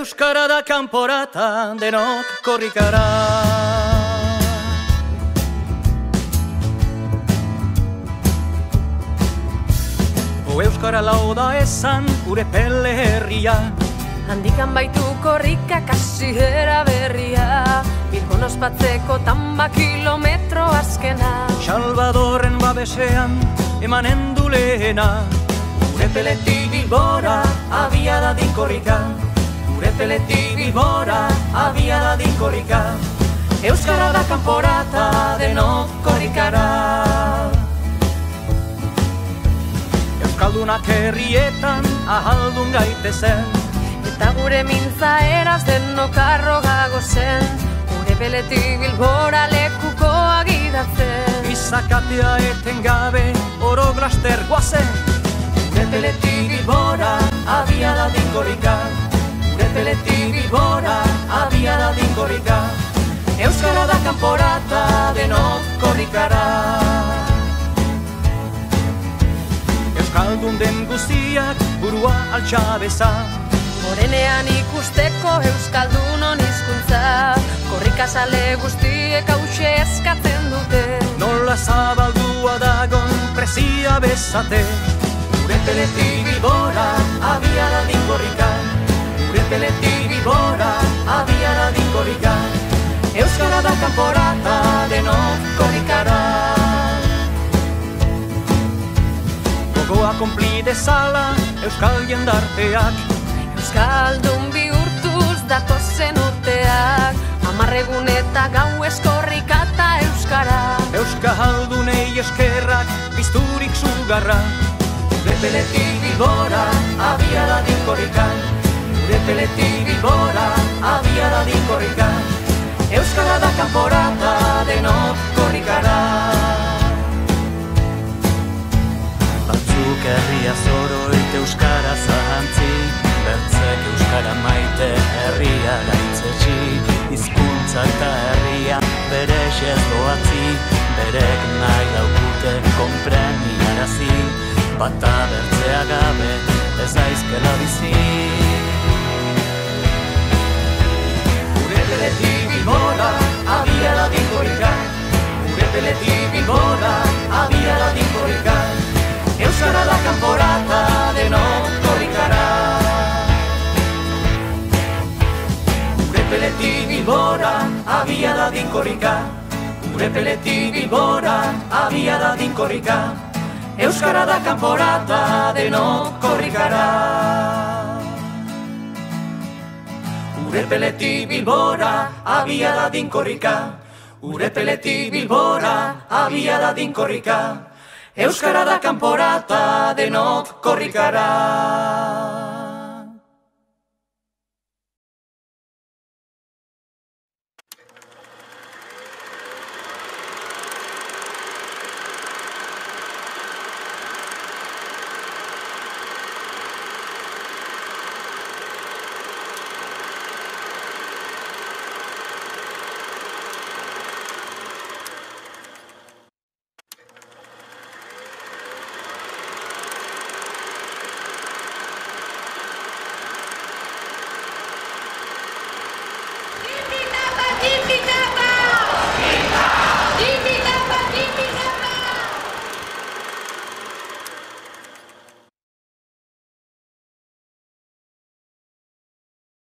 Euskara da kanporata, denok korrikara. Euskara lauda esan gure pele herria, handikan baitu korrika kasihera berria, Bilbon ospatzeko tamba kilometro azkena. Salvadorren babesean emanen du lehena. Gure peletik Bilbora abiada din korrika, gure peletik Bilbora abiada din korrika. Euskara da kanporata, denok korrikara. Euskaldunak herrietan ahaldun gaitezen, eta gure mintza eraz denok arrogago zen, gure peletik Bilbora lekuko agidatzen. Izakatea eten gabe oro glaster guazen. Gure peletik Bilbora abiada din korrika, gure peletik Bilbora abiada din korrika. Euskara da kanporata, denok korrikara. Euskaldun den guztiak burua altxabeza, Morenean ikusteko Euskaldunon hizkuntza, korrikazale guztiek hause eskatzen dute. Nola zabaldua dagon presia bezate. Gure peletik Bilbora abiada din korrika, gure peletik Bilbora abiada din korrika. Euskara da kanporata, denok korrikara. Gogoa konpli dezala euskal jendarteak, Euskaldun bihurtuz datozen urteak, 10 egun eta gauez korrikata euskara. Euskaldunei eskerrak pizturik sugarra. Gure peletik Bilbora abiada din korrika, gure peletik Bilbora abiada din korrika. Euskara da kanporata, denok korrikara. Batzuk herria zoroit euskara zahantzi, bertzek euskara maite herria gaitzetsi. Hizkuntza eta herria bere xez doatzi, berek nahi daukute konpreniarazi. Bata bertzea gabe ez daizkela bizi. Gure peletik Bilbora abiada din korrika, gure peletik Bilbora abiada din korrika. Euskara da kanporata, denok korrikara. Gure peletik Bilbora abiada din korrika, gure peletik Bilbora abiada din korrika. Euskara da kanporata, denok korrikara. Gure peletik Bilbora abiada din korrika, gure peletik Bilbora abiada din korrika. Euskara da kanporata, denok korrikara.